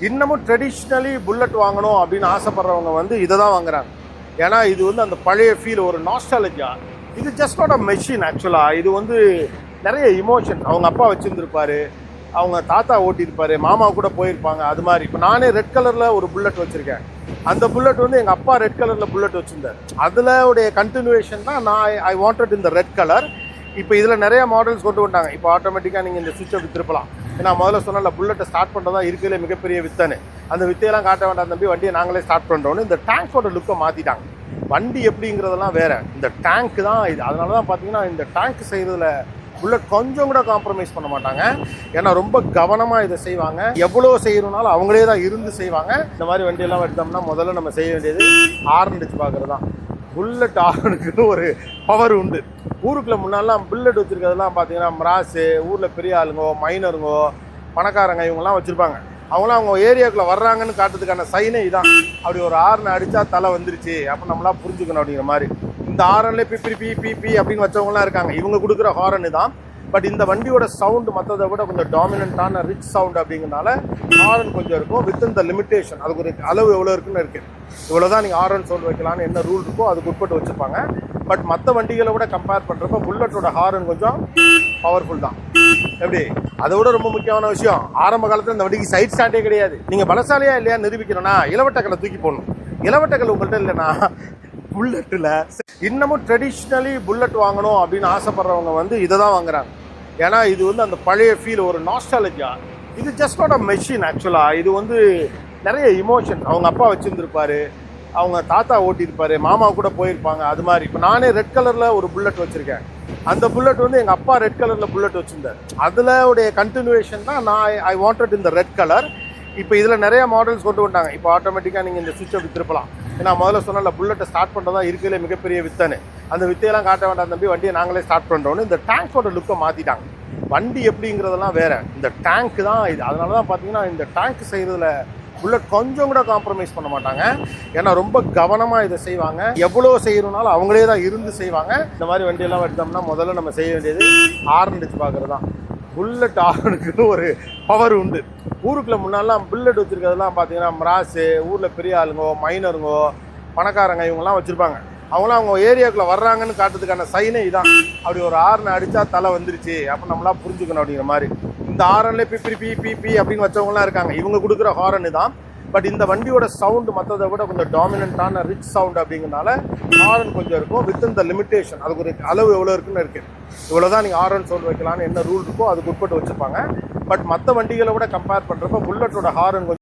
இன்னமும் traditionally bullet வாங்கணும் அப்படின்னு ஆசைப்படுறவங்க வந்து இதை தான் வாங்குறாங்க. ஏன்னா இது வந்து அந்த பழைய ஃபீல், ஒரு நாஸ்டாலஜியா. இது ஜஸ்ட் நாட் அ மெஷின். ஆக்சுவலாக இது வந்து நிறைய இமோஷன். அவங்க அப்பா வச்சுருந்துருப்பாரு, அவங்க தாத்தா ஓட்டியிருப்பாரு, மாமா கூட போயிருப்பாங்க. அது மாதிரி இப்போ நானே ரெட் கலரில் ஒரு புல்லட் வச்சுருக்கேன். அந்த புல்லட் வந்து எங்கள் அப்பா ரெட் கலரில் புல்லட் வச்சுருந்தார். அதில் உடைய கண்டினியூவேஷன் தான் ஐ வாண்டட் இந்த ரெட் கலர். இப்போ இதில் நிறைய மாடல்ஸ் கொண்டு வந்தாங்க. இப்போ ஆட்டோமேட்டிக்காக நீங்கள் இந்த சுவிட்சை திருப்பலாம். ஏன்னா முதல்ல சொன்னால் புல்லட்டை ஸ்டார்ட் பண்ணுறதா இருக்கிறதுல மிகப்பெரிய வித்தனு. அந்த வித்தையெல்லாம் காட்ட வேண்டாம் தம்பி, வண்டியை நாங்களே ஸ்டார்ட் பண்ணுறோன்னு இந்த டேங்கோட லுக்கை மாற்றிட்டாங்க. வண்டி எப்படிங்கிறதெல்லாம் வேறு, இந்த டேங்க் தான் இது. அதனால தான் பார்த்தீங்கன்னா இந்த டேங்க் செய்கிறதுல புல்லட் கொஞ்சம் கூட காம்ப்ரமைஸ் பண்ண மாட்டாங்க. ஏன்னா ரொம்ப கவனமாக இதை செய்வாங்க. எவ்வளோ செய்யணும்னாலும் அவங்களே தான் இருந்து செய்வாங்க. இந்த மாதிரி வண்டியெல்லாம் எடுத்தோம்னா முதல்ல நம்ம செய்ய வேண்டியது ஹார்ன் அடிச்சு பார்க்குறது தான். புல்லட் ஹார்னுக்கு ஒரு பவர் உண்டு. ஊருக்குள்ள முன்னாலாம் புல்லட் வச்சுருக்கிறதுலாம் பார்த்தீங்கன்னா மிராஸு, ஊரில் பெரிய ஆளுங்கோ, மைனருங்கோ, பணக்காரங்க இவங்கெல்லாம் வச்சுருப்பாங்க. அவங்களாம் அவங்க ஏரியாவுக்குள்ளே வர்றாங்கன்னு காட்டுறதுக்கான சைனே இதான். அப்படி ஒரு ஹார்னை அடித்தா தலை வந்துருச்சு அப்போ நம்மளாம் புரிஞ்சுக்கணும் அப்படிங்கிற மாதிரி. இந்த ஹாரன்லேயே பி அப்படின்னு வச்சவங்களாம் இருக்காங்க. இவங்க கொடுக்குற ஹாரனு தான். பட் இந்த வண்டியோட சவுண்டு மற்றதை விட கொஞ்சம் டாமினண்ட்டான ரிச் சவுண்ட் அப்படிங்கிறனால ஹாரன் கொஞ்சம் இருக்கும். Within the limitation. அதுக்கு ஒரு அளவு எவ்வளோ இருக்குன்னு இருக்குது. இவ்வளோ தான் நீங்கள் ஹாரன் சவுண்ட் வைக்கலான்னு என்ன ரூல் இருக்கோ அதுக்கு உட்பட்டு வச்சுருப்பாங்க. பட் மற்ற வண்டிகளை விட கம்பேர் பண்ணுறப்ப புல்லட்டோட ஹாரன் கொஞ்சம் பவர்ஃபுல் தான். எப்படி அதை விட ரொம்ப முக்கியமான விஷயம், ஆரம்ப காலத்தில் இந்த வண்டிக்கு சைட் ஸ்டாண்டே கிடையாது. நீங்கள் பலசாலியா இல்லையா நிரூபிக்கணும்னா இளவட்டக்கலை தூக்கி போடணும். இளவட்டக்கல் உங்கள்கிட்ட இல்லைன்னா புல்லட்டில் இன்னமும் ட்ரெடிஷ்னலி புல்லட் வாங்கணும் அப்படின்னு ஆசைப்படுறவங்க வந்து இதை தான் வாங்குறாங்க. ஏன்னா இது வந்து அந்த பழைய ஃபீல், ஒரு நாஸ்டாலஜியா. இது ஜஸ்ட் நாட் அ மெஷின். ஆக்சுவலாக இது வந்து நிறைய இமோஷன். அவங்க அப்பா வச்சுருந்துருப்பாரு, அவங்க தாத்தா ஓட்டியிருப்பாரு, மாமா கூட போயிருப்பாங்க. அது மாதிரி இப்போ நானே ரெட் கலரில் ஒரு புல்லட் வச்சுருக்கேன். அந்த புல்லட் வந்து எங்கள் அப்பா ரெட் கலரில் புல்லட் வச்சுருந்தார். அதில் உடைய கண்டினியூவேஷன் தான் ஐ வாண்டட் இந்த ரெட் கலர். இப்போ இதில் நிறைய மாடல்ஸ் கொண்டு வந்தாங்க. இப்போ ஆட்டோமேட்டிக்காக நீங்கள் இந்த சுவிட்சை திருப்பலாம். ஏன்னா முதல்ல சொன்னால் புல்லட்டை ஸ்டார்ட் பண்ணுறதா இருக்கிறதுல மிகப்பெரிய வித்தனு. அந்த வித்தையெல்லாம் காட்ட வேண்டாம் தம்பி, வண்டியை நாங்களே ஸ்டார்ட் பண்ணுறோன்னு இந்த டேங்கோட லுக்கை மாற்றிட்டாங்க. வண்டி எப்படிங்கிறதெல்லாம் வேறு, இந்த டேங்க் தான் இது. அதனால தான் பார்த்தீங்கன்னா இந்த டேங்க் செய்கிறதுல புல்லட் கொஞ்சம் கூட காம்ப்ரமைஸ் பண்ண மாட்டாங்க. ஏன்னா ரொம்ப கவனமாக இதை செய்வாங்க. எவ்வளோ செய்யணும்னாலும் அவங்களே தான் இருந்து செய்வாங்க. இந்த மாதிரி வண்டியெல்லாம் எடுத்தோம்னா முதல்ல நம்ம செய்ய வேண்டியது ஹார்ன் அடிச்சு பார்க்குறது தான். புல்லட் ஹார்னுக்கு ஒரு பவர் உண்டு. ஊருக்குள்ள முன்னாலாம் புல்லட் வச்சுருக்கிறதுலாம் பார்த்தீங்கன்னா மிராஸு, ஊரில் பெரிய ஆளுங்கோ, மைனருங்கோ, பணக்காரங்க இவங்கெல்லாம் வச்சுருப்பாங்க. அவங்களாம் அவங்க ஏரியாவுக்குள்ளே வர்றாங்கன்னு காட்டுறதுக்கான சைனே இதான். அப்படி ஒரு ஹார்னை அடித்தா தலை வந்துருச்சு அப்போ நம்மளாம் புரிஞ்சுக்கணும் அப்படிங்கிற மாதிரி. இந்த ஹாரன்லேயே பி அப்படின்னு வச்சவங்களாம் இருக்காங்க. இவங்க கொடுக்குற ஹாரனு தான். பட் இந்த வண்டியோட சவுண்டு மற்றதை விட கொஞ்சம் டாமினண்ட்டான ரிச் சவுண்ட் அப்படிங்கிறனால ஹாரன் கொஞ்சம் இருக்கும். Within the limitation. அதுக்கு ஒரு அளவு எவ்வளோ இருக்குன்னு இருக்குது. இவ்வளோ தான் நீங்கள் ஹாரன் சவுண்ட் வைக்கலான்னு என்ன ரூல் இருக்கோ அதுக்கு உட்பட்டு வச்சுருப்பாங்க. பட் மற்ற வண்டிகளை விட கம்பேர் பண்ணுறப்ப புல்லட்டோட ஹாரன் கொஞ்சம்